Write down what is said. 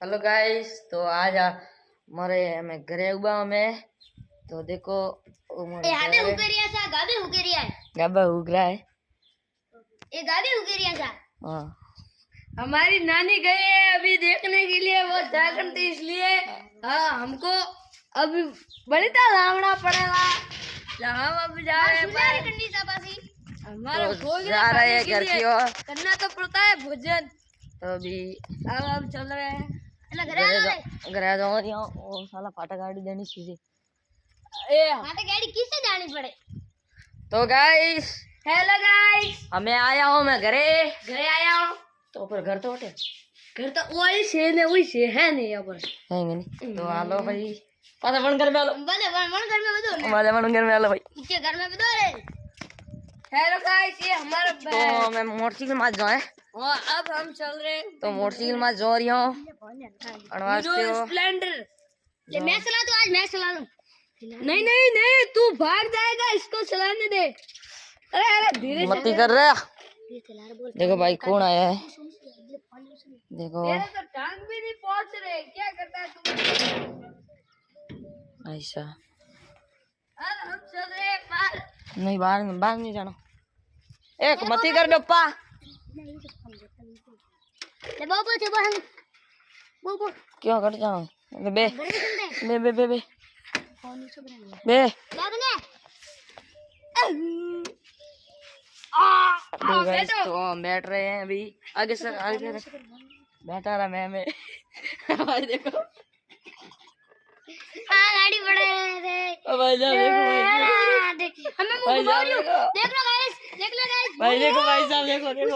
Hello guys. तो आज हमारे हमें घरे उबा में तो देखो ए हादे उकेरिया सा गादे उकेरिया है गाबा उग रहा है। ये गादे उकेरिया सा हाँ हमारी नानी गई है अभी देखने के लिए वो जागरण थी इसलिए हाँ हमको अभी बलिता लावना पड़ेगा। हम अब जा रहे हैं हमारा तो भोजन जा रहे हैं खाने घर के की लिए ओर। करना तो पड़ता है भोजन। तो अभी अब हम चल रहे हैं घर आ जाओ यहाँ वो साला फाटा गाड़ी देनी सीधे। फाटा गाड़ी किससे जानी पड़े। तो गाइस हेलो गाइस हमें आया हूँ मैं घरे आया हूँ। तो फिर घर तो उठे घर तो वही से है नहीं यहाँ पर है नहीं। तो आलो भाई पाता बन घर में आलो बोले मन घर में बदो हमारे मन घर में आलो भाई इसके घर में बदो रे। हेलो गाइस ये हमारा तो मैं मोटरसाइकिल में जाए और अब हम चल रहे हैं तो मोटरसाइकिल में जा रही हूँ स्प्लेंडर। ये मैं चला तो आज मैं चला लूं। नहीं नहीं नहीं तू भाग जाएगा इसको चलाने दे। अरे अरे धीरे मत्ती कर रहा। देखो भाई कौन आया है देखो मेरे तो टांग भी नहीं पहुंच रहे क्या करता है तू। ऐसा अब हम चल रहे हैं बाहर। नहीं बाहर नहीं जाना। एक मती कर गप्पा ले बाबू से बहन बाबू क्यों कर जाओ बे बे बे बे बे बे गाइस तो हम बैठ रहे हैं अभी आगे सर आगे बैठा रहा मैं भाई देखो हाँ गाड़ी बढ़ा रे भाई साहब देखो हमें मुंह घुमा रही हूँ। देख लो गाइस भाई देखो भाई साहब देखो देखो